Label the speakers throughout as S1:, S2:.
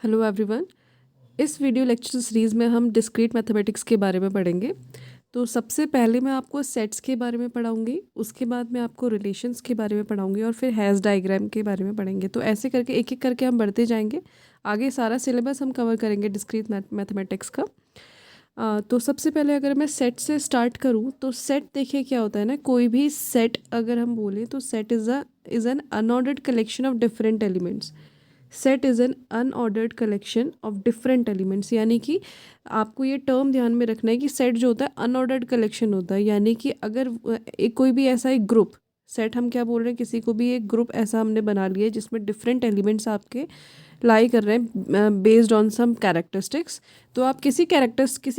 S1: Hello everyone. इस video lecture series में हम डिस्क्रीट मैथमेटिक्स के बारे में पढ़ेंगे। तो सबसे पहले मैं आपको सेट्स के बारे में पढ़ाऊंगी, उसके बाद मैं आपको रिलेशंस के बारे में पढ़ाऊंगी और फिर हैज़ डायग्राम के बारे में पढ़ेंगे। तो ऐसे करके एक एक करके हम बढ़ते जाएंगे। आगे सारा सिलेबस हम कवर करेंगे डिस्क्रीट मैथमेटिक्स का। तो सबसे पहले अगर मैं सेट से स्टार्ट करूँ तो सेट देखिए क्या होता है ना, कोई भी सेट अगर हम बोलें तो set is an unordered collection of different elements. Set is an unordered collection of different elements, यानी कि आपको ये टर्म ध्यान में रखना है कि सेट जो होता है अनऑर्डर्ड कलेक्शन होता है। यानी कि अगर एक कोई भी ऐसा एक ग्रुप, सेट हम क्या बोल रहे हैं, किसी को भी एक ग्रुप ऐसा हमने बना लिया है जिसमें डिफरेंट एलिमेंट्स आपके लाई कर रहे हैं बेस्ड ऑन सम कैरेक्टरिस्टिक्स। तो आप किसी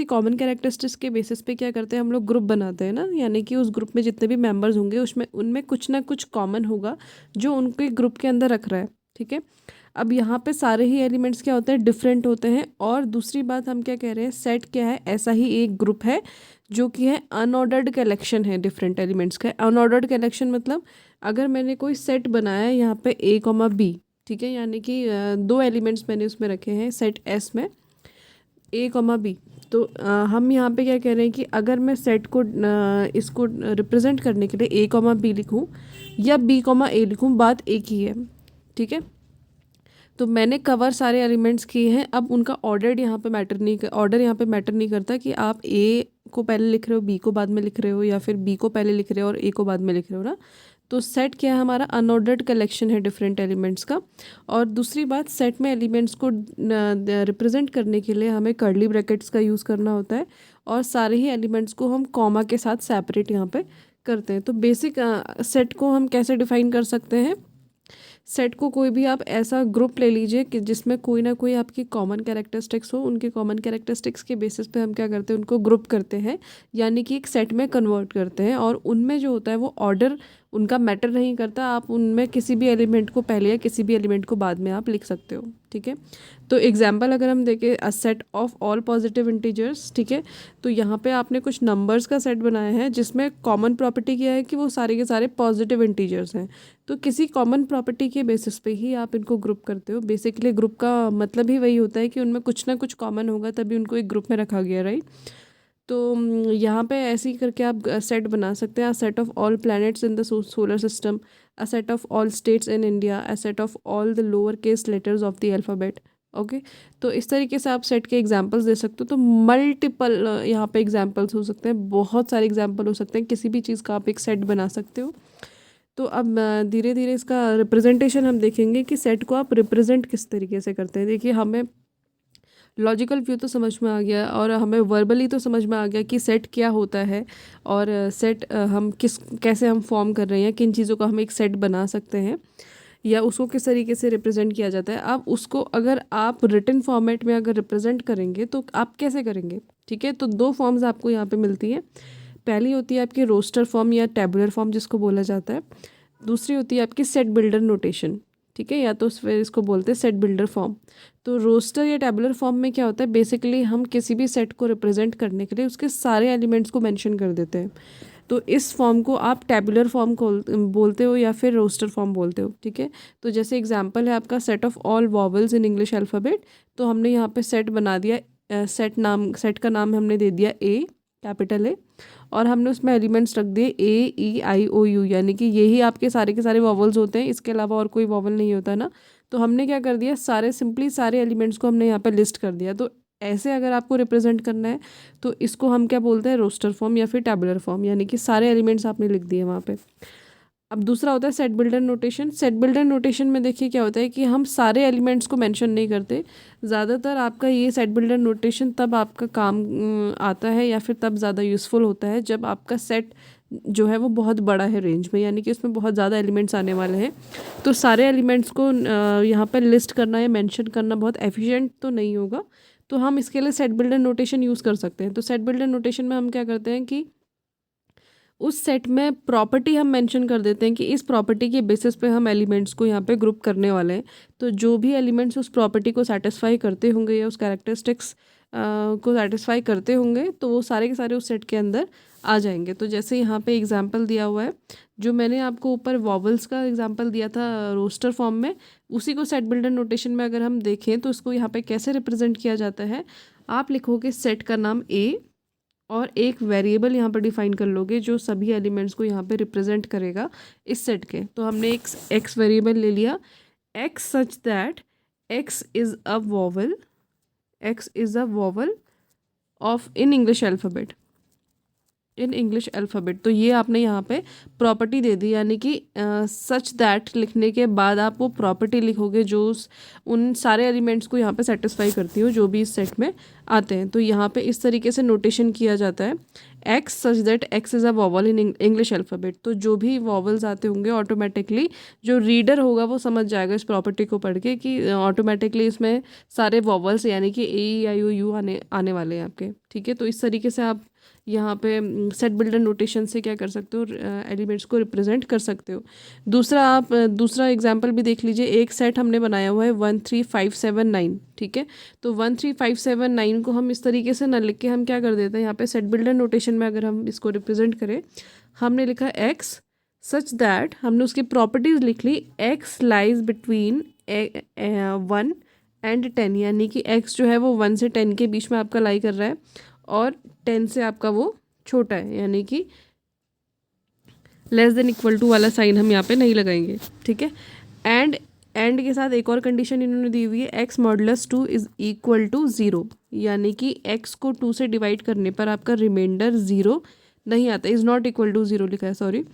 S1: कॉमन कैरेक्टरिस्टिक्स के बेसिस पे क्या करते हैं, हम लोग ग्रुप बनाते हैं ना। यानी कि उस ग्रुप में जितने भी मेंबर्स होंगे उसमें उनमें कुछ ना कुछ कॉमन होगा जो उनके ग्रुप के अंदर रख रहा है। ठीक है, अब यहाँ पे सारे ही एलिमेंट्स क्या होते हैं, डिफरेंट होते हैं। और दूसरी बात हम क्या कह रहे हैं, सेट क्या है, ऐसा ही एक ग्रुप है जो कि है अनऑर्डर्ड कलेक्शन है डिफरेंट एलिमेंट्स का। अनऑर्डर्ड कलेक्शन मतलब अगर मैंने कोई सेट बनाया है यहाँ पे A, B, ठीक है, यानी कि दो एलिमेंट्स मैंने उसमें रखे हैं सेट S में A, B। तो हम यहाँ पे क्या कह रहे हैं कि अगर मैं सेट को इसको रिप्रेजेंट करने के लिए A, B लिखूँ या B, A लिखूँ, बात एक ही है। ठीक है, तो मैंने कवर सारे एलिमेंट्स किए हैं। अब उनका ऑर्डर यहाँ पे मैटर नहीं करता कि आप ए को पहले लिख रहे हो, बी को बाद में लिख रहे हो, या फिर बी को पहले लिख रहे हो और ए को बाद में लिख रहे हो ना। तो सेट क्या है, हमारा अनऑर्डर्ड कलेक्शन है डिफरेंट एलिमेंट्स का। और दूसरी बात, सेट में एलिमेंट्स को रिप्रेजेंट करने के लिए हमें कर्ली ब्रैकेट्स का यूज़ करना होता है और सारे ही एलिमेंट्स को हम कॉमा के साथ सेपरेट यहाँ पे करते हैं। तो बेसिक सेट को हम कैसे डिफाइन कर सकते हैं, सेट को कोई भी आप ऐसा ग्रुप ले लीजिए कि जिसमें कोई ना कोई आपकी कॉमन कैरेक्टरिस्टिक्स हो। उनके कॉमन कैरेक्टरिस्टिक्स के बेसिस पे हम क्या करते हैं, उनको ग्रुप करते हैं, यानी कि एक सेट में कन्वर्ट करते हैं। और उनमें जो होता है वो ऑर्डर उनका मैटर नहीं करता, आप उनमें किसी भी एलिमेंट को पहले या किसी भी एलिमेंट को बाद में आप लिख सकते हो। ठीक है, तो एग्जाम्पल अगर हम देखें, a set of all positive integers. ठीक है, तो यहाँ पे आपने कुछ नंबर्स का सेट बनाया है जिसमें कॉमन प्रॉपर्टी क्या है कि वो सारे के सारे पॉजिटिव इंटीजर्स हैं। तो किसी कॉमन प्रॉपर्टी के बेसिस पे ही आप इनको ग्रुप करते हो। बेसिकली ग्रुप का मतलब ही वही होता है कि उनमें कुछ ना कुछ कॉमन होगा तभी उनको एक ग्रुप में रखा गया, राइट। तो यहाँ पे ऐसे ही करके आप सेट बना सकते हैं, a set of all planets in the solar system, a set of all states in India, a set of all the lower case letters of the alphabet. Okay, तो इस तरीके से आप सेट के एग्जांपल्स दे सकते हो। तो मल्टीपल यहाँ पे एग्जांपल्स हो सकते हैं, बहुत सारे एग्जांपल हो सकते हैं, किसी भी चीज़ का आप एक सेट बना सकते हो। तो अब धीरे धीरे इसका रिप्रेजेंटेशन हम देखेंगे कि सेट को आप रिप्रेजेंट किस तरीके से करते हैं। देखिए, हमें लॉजिकल व्यू तो समझ में आ गया और हमें वर्बली तो समझ में आ गया कि सेट क्या होता है और सेट हम कैसे हम फॉर्म कर रहे हैं, किन चीज़ों का हम एक सेट बना सकते हैं या उसको किस तरीके से रिप्रेजेंट किया जाता है। अब उसको अगर आप रिटन फॉर्मेट में अगर रिप्रेजेंट करेंगे तो आप कैसे करेंगे। ठीक है, तो दो फॉर्म्स आपको यहाँ पे मिलती हैं। पहली होती है आपकी रोस्टर फॉर्म या टेबुलर फॉर्म जिसको बोला जाता है। दूसरी होती है आपकी सेट बिल्डर नोटेशन। ठीक है, या तो फिर इसको बोलते हैं सेट बिल्डर फॉर्म। तो रोस्टर या टेबुलर फॉर्म में क्या होता है, बेसिकली हम किसी भी सेट को रिप्रेजेंट करने के लिए उसके सारे एलिमेंट्स को मेंशन कर देते हैं। तो इस फॉर्म को आप टेबुलर फॉर्म को बोलते हो या फिर रोस्टर फॉर्म बोलते हो। ठीक है, तो जैसे एग्जांपल है आपका set of all vowels in English alphabet. तो हमने यहाँ पे सेट बना दिया, सेट का नाम हमने दे दिया ए, कैपिटल ए, और हमने उसमें एलिमेंट्स रख दिए A, E, I, O, U, यानी कि यही आपके सारे के सारे वॉवल्स होते हैं, इसके अलावा और कोई वॉवल नहीं होता ना। तो हमने क्या कर दिया, सिंपली सारे एलिमेंट्स को हमने यहाँ पे लिस्ट कर दिया। तो ऐसे अगर आपको रिप्रेजेंट करना है तो इसको हम क्या बोलते हैं, रोस्टर फॉर्म या फिर टेबुलर फॉर्म, यानी कि सारे एलिमेंट्स आपने लिख दिए वहाँ पे। अब दूसरा होता है set builder notation. Set builder notation में देखिए क्या होता है कि हम सारे एलिमेंट्स को मेंशन नहीं करते। ज़्यादातर आपका ये सेट बिल्डर नोटेशन तब आपका काम आता है या फिर तब ज़्यादा यूज़फुल होता है जब आपका सेट जो है वो बहुत बड़ा है रेंज में, यानी कि उसमें बहुत ज़्यादा एलिमेंट्स आने वाले हैं। तो सारे एलिमेंट्स को यहाँ पर लिस्ट करना या मेंशन करना बहुत एफिशिएंट तो नहीं होगा। तो हम इसके लिए सेट बिल्डर नोटेशन यूज़ कर सकते हैं। तो सेट बिल्डर नोटेशन में हम क्या करते हैं कि उस सेट में प्रॉपर्टी हम मेंशन कर देते हैं कि इस प्रॉपर्टी के बेसिस पे हम एलिमेंट्स को यहाँ पे ग्रुप करने वाले हैं। तो जो भी एलिमेंट्स उस प्रॉपर्टी को सेटिस्फाई करते होंगे या उस कैरेक्टरिस्टिक्स को सेटिस्फाई करते होंगे तो वो सारे के सारे उस सेट के अंदर आ जाएंगे। तो जैसे यहाँ पे एग्जांपल दिया हुआ है, जो मैंने आपको ऊपर वॉवल्स का एग्जांपल दिया था रोस्टर फॉर्म में, उसी को सेट बिल्डर नोटेशन में अगर हम देखें तो इसको यहाँ पे कैसे रिप्रेजेंट किया जाता है। आप लिखोगे सेट का नाम ए और एक वेरिएबल यहाँ पर डिफाइन कर लोगे जो सभी एलिमेंट्स को यहाँ पे रिप्रेजेंट करेगा इस सेट के। तो हमने एक एक्स वेरिएबल ले लिया, x such that x is a vowel, x is a vowel of in English alphabet, in English alphabet. तो ये आपने यहाँ पे प्रॉपर्टी दे दी, यानी कि सच दैट लिखने के बाद आप वो प्रॉपर्टी लिखोगे जो उन सारे एलिमेंट्स को यहाँ पे सेटिस्फाई करती हो जो भी इस सेट में आते हैं। तो यहाँ पे इस तरीके से नोटेशन किया जाता है, x such that x is a vowel in English alphabet. तो जो भी वॉवल्स आते होंगे ऑटोमेटिकली जो रीडर होगा वो समझ जाएगा इस प्रॉपर्टी को पढ़ के कि ऑटोमेटिकली इसमें सारे वॉवल्स यानी कि ए आई ओ यू आने वाले हैं आपके। ठीक है, तो इस तरीके से आप यहाँ पे सेट बिल्डर नोटेशन से क्या कर सकते हो, एलिमेंट्स को रिप्रेजेंट कर सकते हो। दूसरा आप दूसरा एग्जांपल भी देख लीजिए। एक सेट हमने बनाया हुआ है 1 3 5 7 9। ठीक है, तो 1 3 5 7 9 को हम इस तरीके से ना लिख के हम क्या कर देते हैं, यहाँ पे सेट बिल्डर नोटेशन में अगर हम इसको रिप्रेजेंट करें, हमने लिखा एक्स सच दैट, हमने उसकी प्रॉपर्टीज़ लिख ली, एक्स लाइज बिटवीन 1 एंड 10, यानी कि एक्स जो है वो 1 से 10 के बीच में आपका लाई कर रहा है और 10 से आपका वो छोटा है, यानी कि लेस देन इक्वल टू वाला साइन हम यहाँ पे नहीं लगाएंगे। ठीक है, एंड के साथ एक और कंडीशन इन्होंने दी हुई है, x modulus 2 is equal to 0, यानी कि एक्स को 2 से डिवाइड करने पर आपका रिमाइंडर 0 नहीं आता, इज़ नॉट इक्वल टू 0 लिखा है, सॉरी।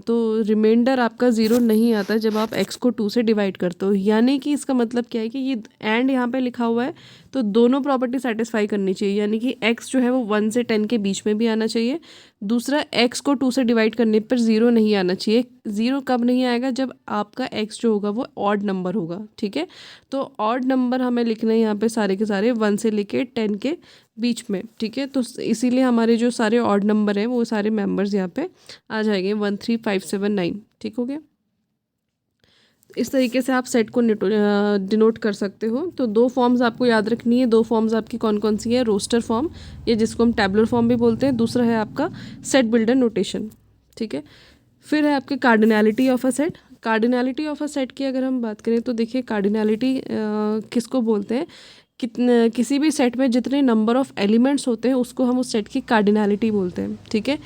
S1: तो रिमाइंडर आपका 0 नहीं आता जब आप x को 2 से डिवाइड करते हो। यानी कि इसका मतलब क्या है कि ये एंड यहाँ पे लिखा हुआ है तो दोनों प्रॉपर्टी सेटिस्फाई करनी चाहिए, यानी कि x जो है वो 1 से 10 के बीच में भी आना चाहिए, दूसरा x को 2 से डिवाइड करने पर 0 नहीं आना चाहिए। 0 कब नहीं आएगा, जब आपका x जो होगा वो ऑड नंबर होगा। ठीक है, तो ऑड नंबर हमें लिखना है यहाँ पे सारे के सारे 1 से लेके 10 के बीच में। ठीक है, तो इसीलिए हमारे जो सारे ऑड नंबर हैं वो सारे मेंबर्स यहाँ पे आ जाएंगे 1 3 5 7 9। ठीक हो गया, इस तरीके से आप सेट को डिनोट कर सकते हो। तो दो फॉर्म्स आपको याद रखनी है। दो फॉर्म्स आपकी कौन कौन सी है, रोस्टर फॉर्म या जिसको हम टैबुलर फॉर्म भी बोलते हैं, दूसरा है आपका सेट बिल्डर नोटेशन। ठीक है, फिर है आपके cardinality of a set. Cardinality of a set की अगर हम बात करें तो देखिए कार्डिनैलिटी किसको बोलते हैं, कितने किसी भी सेट में जितने नंबर ऑफ एलिमेंट्स होते हैं उसको हम उस सेट की कार्डिनैलिटी बोलते हैं। ठीक है,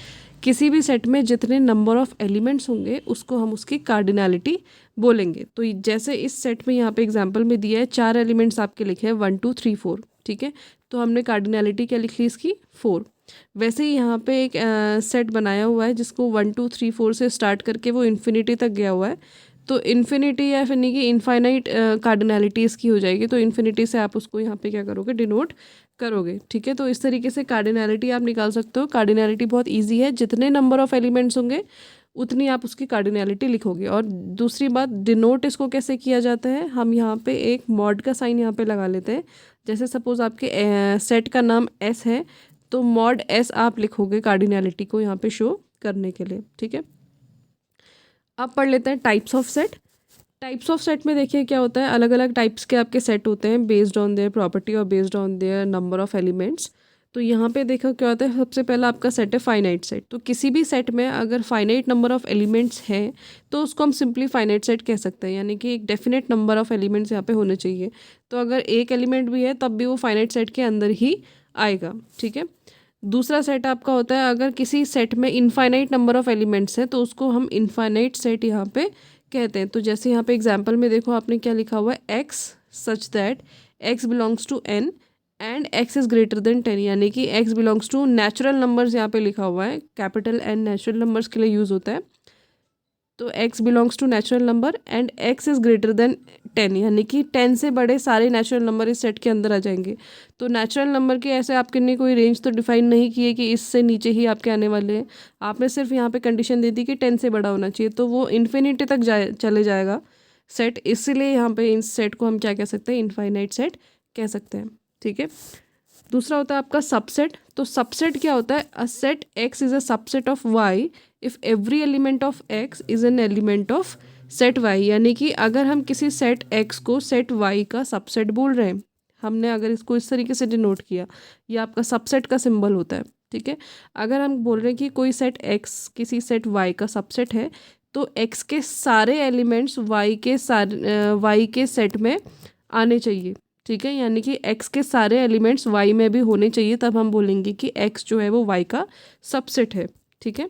S1: किसी भी सेट में जितने नंबर ऑफ एलिमेंट्स होंगे उसको हम उसकी कार्डिनैलिटी बोलेंगे। तो जैसे इस सेट में यहाँ पे एग्जांपल में दिया है 4 एलिमेंट्स आपके लिखे हैं 1 2 3 4। ठीक है, तो हमने कार्डिनैलिटी क्या लिख ली इसकी 4। वैसे ही यहाँ पे एक सेट बनाया हुआ है जिसको 1 2 3 4 से स्टार्ट करके वो इन्फिनिटी तक गया हुआ है, तो इन्फिनिटी या फिर नहीं कि इनफाइनाइट कार्डिनैलिटी इसकी हो जाएगी। तो इन्फिनिटी से आप उसको यहाँ पे क्या करोगे, डिनोट करोगे। ठीक है, तो इस तरीके से कार्डिनैलिटी आप निकाल सकते हो। कार्डिनैलिटी बहुत इजी है, जितने नंबर ऑफ एलिमेंट्स होंगे उतनी आप उसकी कार्डिनैलिटी लिखोगे। और दूसरी बात, डिनोट इसको कैसे किया जाता है, हम यहाँ पे एक मॉड का साइन यहाँ पे लगा लेते हैं। जैसे सपोज आपके सेट का नाम एस है तो मॉड एस आप लिखोगे कार्डिनैलिटी को यहाँ पे शो करने के लिए। ठीक है, अब पढ़ लेते हैं types of set. Types of set में देखिए क्या होता है, अलग अलग टाइप्स के आपके सेट होते हैं बेस्ड ऑन देयर प्रॉपर्टी और based on their number of elements. तो यहाँ पे देखो क्या होता है, सबसे पहला आपका सेट है फाइनाइट सेट। तो किसी भी सेट में अगर फाइनाइट नंबर ऑफ एलिमेंट्स हैं तो उसको हम सिंपली फाइनाइट सेट कह सकते हैं, यानी कि एक डेफिनेट नंबर ऑफ एलिमेंट्स यहाँ पे होने चाहिए। तो अगर एक एलिमेंट भी है तब भी वो फाइनाइट सेट के अंदर ही आएगा। ठीक है, दूसरा सेट आपका होता है अगर किसी सेट में इनफाइनाइट नंबर ऑफ एलिमेंट्स हैं तो उसको हम इनफाइनाइट सेट यहाँ पे कहते हैं। तो जैसे यहाँ पे एग्जांपल में देखो आपने क्या लिखा हुआ है, x such that x belongs to N and x is greater than 10, यानी कि x belongs to natural numbers यहाँ पे लिखा हुआ है, कैपिटल एन नेचुरल नंबर्स के लिए यूज़ होता है। तो x belongs to natural number and x is greater than 10, यानी कि 10 से बड़े सारे नेचुरल नंबर इस सेट के अंदर आ जाएंगे। तो नेचुरल नंबर के ऐसे आपके ने कोई रेंज तो डिफाइन नहीं की है कि इससे नीचे ही आपके आने वाले हैं, आपने सिर्फ यहाँ पे कंडीशन दे दी कि 10 से बड़ा होना चाहिए, तो वो इन्फिनिटी तक चले जाएगा सेट। इसीलिए यहाँ पे इस सेट को हम क्या कह सकते हैं, इनफाइनाइट सेट कह सकते हैं। ठीक है, दूसरा होता है आपका सबसेट। तो सबसेट क्या होता है, a set x is a subset of y if every element of x is an element of set y, यानी कि अगर हम किसी सेट x को सेट y का सबसेट बोल रहे हैं, हमने अगर इसको इस तरीके से डिनोट किया, ये आपका सबसेट का सिंबल होता है। ठीक है। अगर हम बोल रहे हैं कि कोई सेट एक्स किसी सेट वाई का सबसेट है, तो एक्स के सारे एलिमेंट्स वाई के सेट में आने चाहिए, ठीक है। यानी कि एक्स के सारे एलिमेंट्स वाई में भी होने चाहिए, तब हम बोलेंगे कि एक्स जो है वो वाई का सबसेट है, ठीक है।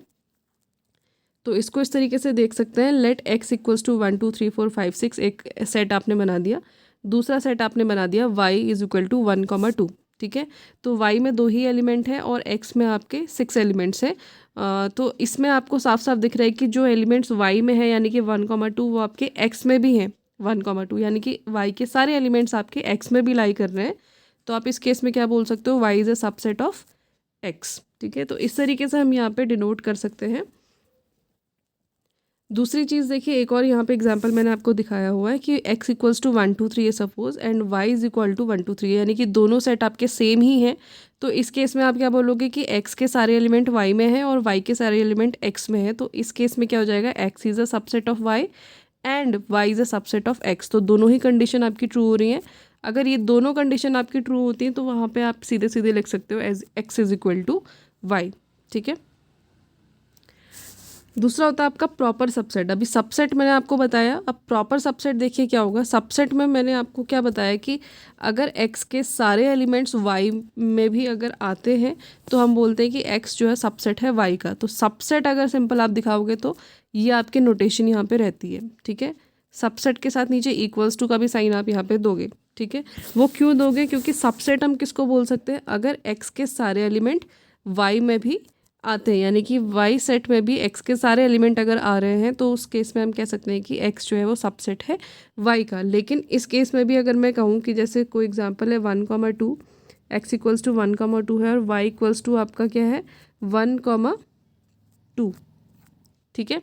S1: तो इसको इस तरीके से देख सकते हैं, लेट एक्स इक्वल्स टू 1 2 3 4 5 6, एक सेट आपने बना दिया। दूसरा सेट आपने बना दिया वाई इज इक्वल टू 1, 2, ठीक है। तो वाई में 2 ही एलिमेंट है और एक्स में आपके 6 एलिमेंट्स है। तो इसमें आपको साफ साफ दिख रहा है कि जो एलिमेंट्स वाई में है यानी कि 1, 2 वो आपके एक्स में भी हैं 1, 2, यानी कि वाई के सारे एलिमेंट्स आपके एक्स में भी लाई कर रहे हैं। तो आप इस केस में क्या बोल सकते हो, Y is a subset of X, ठीक है। तो इस तरीके से हम यहाँ पे डिनोट कर सकते हैं। दूसरी चीज़ देखिए, एक और यहाँ पे एग्जांपल मैंने आपको दिखाया हुआ है कि x इक्वल्स टू 1 2 3 है suppose, and y is equal to 1 2 3 यानी कि दोनों सेट आपके सेम ही हैं। तो इस केस में आप क्या बोलोगे कि x के सारे एलिमेंट y में हैं और y के सारे एलिमेंट x में हैं। तो इस केस में क्या हो जाएगा, x is a subset of y and y is a subset of x। तो दोनों ही कंडीशन आपकी ट्रू हो रही हैं। अगर ये दोनों कंडीशन आपकी ट्रू होती हैं तो वहाँ पर आप सीधे सीधे लिख सकते हो as x is equal to y, ठीक है। दूसरा होता है आपका प्रॉपर सबसेट। अभी सबसेट मैंने आपको बताया, अब प्रॉपर सबसेट देखिए क्या होगा। सबसेट में मैंने आपको क्या बताया कि अगर x के सारे एलिमेंट्स y में भी अगर आते हैं तो हम बोलते हैं कि x जो है सबसेट है y का। तो सबसेट अगर सिंपल आप दिखाओगे तो ये आपके नोटेशन यहाँ पे रहती है, ठीक है। सबसेट के साथ नीचे इक्वल्स टू का भी साइन आप यहाँ पे दोगे, ठीक है। वो क्यों दोगे, क्योंकि सबसेट हम किसको बोल सकते हैं, अगर x के सारे एलिमेंट y में भी आते हैं, यानी कि वाई सेट में भी एक्स के सारे एलिमेंट अगर आ रहे हैं तो उस केस में हम कह सकते हैं कि एक्स जो है वो सबसेट है वाई का। लेकिन इस केस में भी अगर मैं कहूँ कि जैसे कोई एग्जांपल है 1, 2, एक्स इक्वल्स टू 1, 2 है और वाई इक्वल्स टू आपका क्या है 1, 2, ठीक है।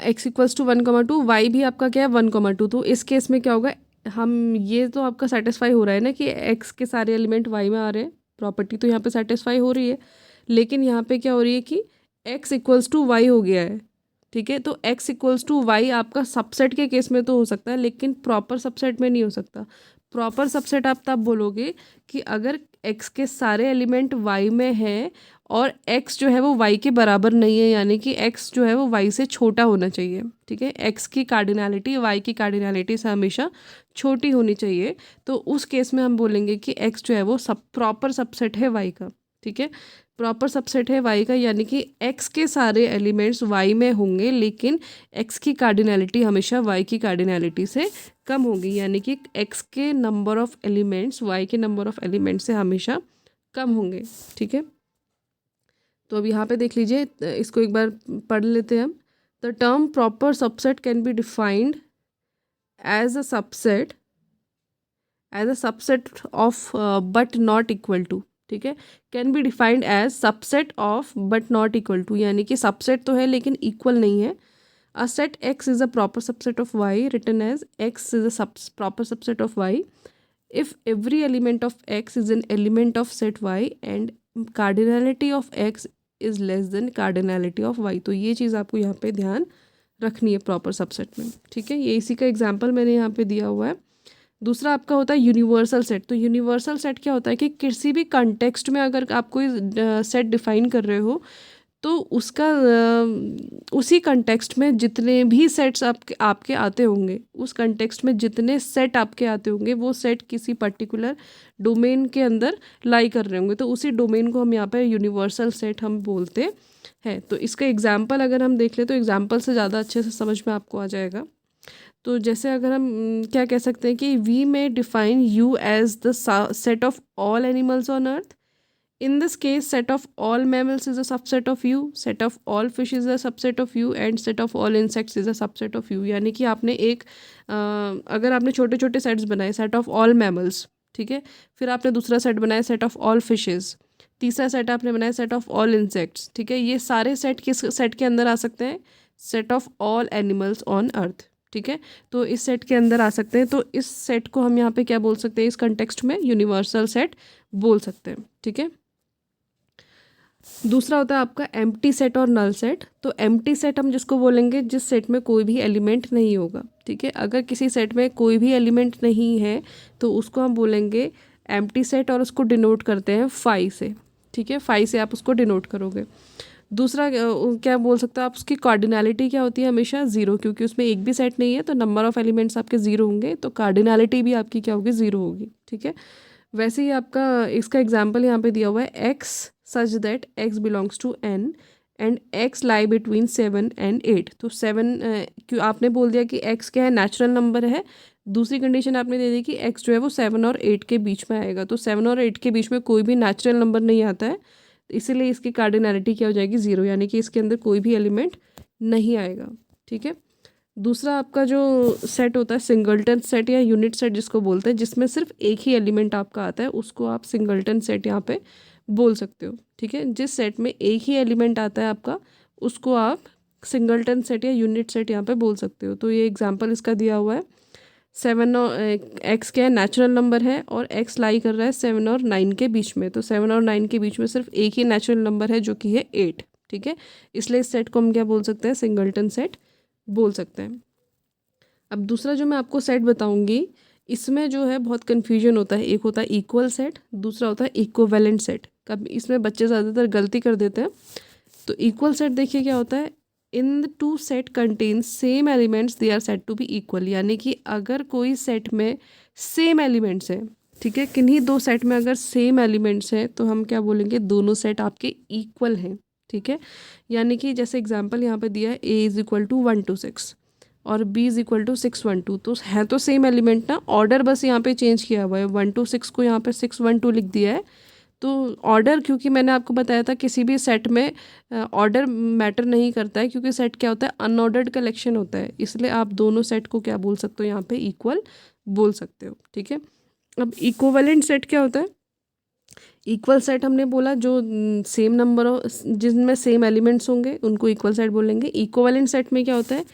S1: एक्स इक्वल्स टू 1, 2, वाई भी आपका क्या है 1, 2। तो इस केस में क्या होगा, हम ये तो आपका सेटिस्फाई हो रहा है ना कि एक्स के सारे एलिमेंट वाई में आ रहे हैं, प्रॉपर्टी तो यहाँ पे सेटिस्फाई हो रही है। लेकिन यहाँ पे क्या हो रही है कि x इक्वल्स टू वाई हो गया है, ठीक है। तो x इक्वल्स टू वाई आपका सबसेट के केस में तो हो सकता है लेकिन प्रॉपर सबसेट में नहीं हो सकता। प्रॉपर सबसेट आप तब बोलोगे कि अगर x के सारे एलिमेंट y में हैं और x जो है वो y के बराबर नहीं है, यानी कि x जो है वो y से छोटा होना चाहिए, ठीक है। x की कार्डिनैलिटी y की कार्डिनैलिटी से हमेशा छोटी होनी चाहिए। तो उस केस में हम बोलेंगे कि x जो है वो प्रॉपर सबसेट है y का, ठीक है। प्रॉपर सबसेट है y का, यानी कि x के सारे एलिमेंट्स y में होंगे लेकिन x की कार्डिनैलिटी हमेशा y की कार्डिनैलिटी से कम होगी, यानी कि x के नंबर ऑफ एलिमेंट्स y के नंबर ऑफ एलिमेंट्स से हमेशा कम होंगे, ठीक है। तो अब यहाँ पे देख लीजिए, इसको एक बार पढ़ लेते हैं हम। The term proper subset can be defined as a subset of but not equal to, ठीक है। Can be defined as subset of but not equal to, यानी कि सबसेट तो है लेकिन इक्वल नहीं है। A set x is a proper subset of y written as x is a proper subset of y if every element of x is an element of set y and cardinality of x is less than cardinality of y। तो ये चीज़ आपको यहाँ पे ध्यान रखनी है proper subset में, ठीक है। ये इसी का एग्जांपल मैंने यहाँ पे दिया हुआ है। दूसरा आपका होता है यूनिवर्सल सेट। तो यूनिवर्सल सेट क्या होता है कि किसी भी कंटेक्स्ट में अगर आप कोई सेट डिफाइन कर रहे हो तो उसका उसी कंटेक्स्ट में जितने भी सेट्स आपके आते होंगे, उस कंटेक्स्ट में जितने सेट आपके आते होंगे वो सेट किसी पर्टिकुलर डोमेन के अंदर लाई कर रहे होंगे, तो उसी डोमेन को हम यहाँ पे यूनिवर्सल सेट हम बोलते हैं। तो इसका एग्जांपल अगर हम देख ले तो एग्जांपल से ज़्यादा अच्छे से समझ में आपको आ जाएगा। तो जैसे अगर हम क्या कह सकते हैं कि we may define U as the set of all animals on earth. In this case, set of all mammals is a subset of you, set of all fish is a subset of you and set of all insects is a subset of you। यानी कि आपने अगर आपने छोटे छोटे sets बनाए, set of all mammals, ठीक है, फिर आपने दूसरा सेट बनाया सेट ऑफ ऑल फिशेस, तीसरा सेट आपने बनाया सेट ऑफ ऑल इंसेक्ट्स, ठीक है। ये सारे सेट किस सेट के अंदर आ सकते हैं, set of all animals on अर्थ, ठीक है। तो इस सेट के अंदर आ सकते हैं। तो इस सेट को हम यहाँ पे क्या बोल सकते हैं, इस कंटेक्स्ट में यूनिवर्सल सेट बोल सकते हैं, ठीक है। दूसरा होता है आपका एम्प्टी सेट और नल सेट। तो एम्प्टी सेट हम जिसको बोलेंगे जिस सेट में कोई भी एलिमेंट नहीं होगा, ठीक है। अगर किसी सेट में कोई भी एलिमेंट नहीं है तो उसको हम बोलेंगे एम्प्टी सेट और उसको डिनोट करते हैं फाई से, ठीक है, 5 से आप उसको डिनोट करोगे। दूसरा क्या बोल सकते हो आप, उसकी कार्डिनैलिटी क्या होती है, हमेशा 0, क्योंकि उसमें एक भी सेट नहीं है तो नंबर ऑफ एलिमेंट्स आपके 0 होंगे, तो कार्डिनैलिटी भी आपकी क्या होगी, 0 होगी। ठीक है, वैसे ही आपका इसका एग्जाम्पल यहाँ पे दिया हुआ है, x such that x belongs to N and x lie between 7 and 8। तो 7 क्यों आपने बोल दिया कि एक्स क्या है, नेचुरल नंबर है। दूसरी कंडीशन आपने दे दी कि एक्स जो है वो 7 और 8 के बीच में आएगा, तो 7 और 8 के बीच में कोई भी नेचुरल नंबर नहीं आता है, इसीलिए इसकी कार्डिनैलिटी क्या हो जाएगी, 0, यानी कि इसके अंदर कोई भी एलिमेंट नहीं आएगा। ठीक है, दूसरा आपका जो सेट होता है सिंगलटन सेट या यूनिट सेट जिसको बोलते हैं, जिसमें सिर्फ एक ही एलिमेंट आपका आता है, उसको आप सिंगलटन सेट यहाँ पे बोल सकते हो। ठीक है, जिस सेट में एक ही एलिमेंट आता है आपका, उसको आप सिंगलटन सेट या यूनिट सेट यहाँ पे बोल सकते हो। तो ये एग्जांपल इसका दिया हुआ है, 7 और एक्स क्या है, नेचुरल नंबर है, और एक्स लाई कर रहा है 7 और 9 के बीच में, तो 7 और 9 के बीच में सिर्फ एक ही नेचुरल नंबर है जो कि है 8। ठीक है, इसलिए इस सेट को हम क्या बोल सकते हैं, सिंगलटन सेट बोल सकते हैं। अब दूसरा जो मैं आपको सेट बताऊंगी, इसमें जो है बहुत कन्फ्यूजन होता है, एक होता है इक्वल सेट, दूसरा होता है इक्विवेलेंट सेट। कब इसमें बच्चे ज़्यादातर गलती कर देते हैं। तो इक्वल सेट देखिए क्या होता है, in the two set contain same elements they are set to be equal, यानी कि अगर कोई सेट में सेम एलिमेंट्स हैं, ठीक है, किन्हीं दो सेट में अगर सेम एलिमेंट्स हैं तो हम क्या बोलेंगे, दोनों सेट आपके इक्वल हैं। ठीक है, यानी कि जैसे एग्जांपल यहाँ पे दिया है, a is equal to 1 to 6 और b इज़ इक्वल टू 6 1 2, तो है तो सेम एलिमेंट ना, ऑर्डर बस यहाँ पे चेंज किया हुआ है, 1 to 6 को यहाँ पे 6 1 2 लिख दिया है। तो ऑर्डर, क्योंकि मैंने आपको बताया था किसी भी सेट में ऑर्डर मैटर नहीं करता है, क्योंकि सेट क्या होता है, अनऑर्डर्ड कलेक्शन होता है, इसलिए आप दोनों सेट को क्या बोल सकते हो, यहाँ पे इक्वल बोल सकते हो। ठीक है, अब इक्विवेलेंट सेट क्या होता है, इक्वल सेट हमने बोला जो सेम नंबर हो, जिनमें सेम एलिमेंट्स होंगे उनको इक्वल सेट बोलेंगे। इक्विवेलेंट सेट में क्या होता है,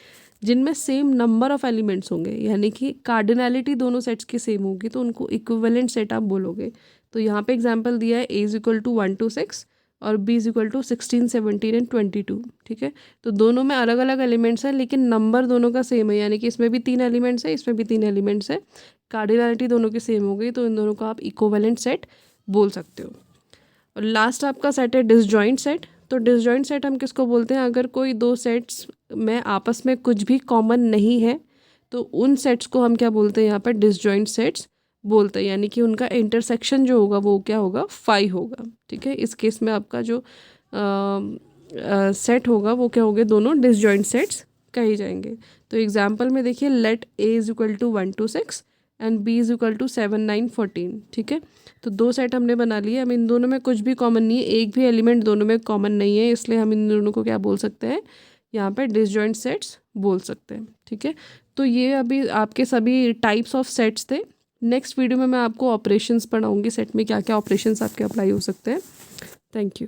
S1: जिनमें सेम नंबर ऑफ एलिमेंट्स होंगे, यानी कि कार्डिनैलिटी दोनों सेट्स की सेम होगी, तो उनको इक्विवेलेंट सेट आप बोलोगे। तो यहाँ पे एग्जांपल दिया है, a is equal to 1 to 6 और b is equal to 16 17 and 22। ठीक है, तो दोनों में अलग अलग एलिमेंट्स हैं, लेकिन नंबर दोनों का सेम है, यानी कि इसमें भी 3 एलिमेंट्स है, इसमें भी 3 एलिमेंट्स है, कार्डिनैलिटी दोनों की सेम हो गई, तो इन दोनों को आप इक्विवेलेंट सेट बोल सकते हो। और लास्ट आपका सेट है डिसजॉइंट सेट। तो डिसजॉइंट सेट हम किसको बोलते हैं, अगर कोई दो सेट्स में आपस में कुछ भी कॉमन नहीं है, तो उन सेट्स को हम क्या बोलते हैं, यहाँ पर डिसजॉइंट सेट्स बोलते हैं, यानी कि उनका इंटरसेक्शन जो होगा वो क्या होगा, 5 होगा। ठीक है, इस केस में आपका जो सेट होगा वो क्या होंगे, दोनों डिसजॉइंट सेट्स कहे जाएंगे। तो एग्जाम्पल में देखिए, let a is equal to 1 to 6 and b is equal to 7 9 14। ठीक है, तो दो सेट हमने बना लिए। अब इन दोनों में कुछ भी कॉमन नहीं है, एक भी एलिमेंट दोनों में कॉमन नहीं है, इसलिए हम इन दोनों को क्या बोल सकते हैं, यहाँ पर डिसजॉइंट सेट्स बोल सकते हैं। ठीक है, तो ये अभी आपके सभी टाइप्स ऑफ सेट्स थे। नेक्स्ट वीडियो में मैं आपको ऑपरेशंस पढ़ाऊँगी, सेट में क्या क्या ऑपरेशंस आपके अप्लाई हो सकते हैं। Thank you.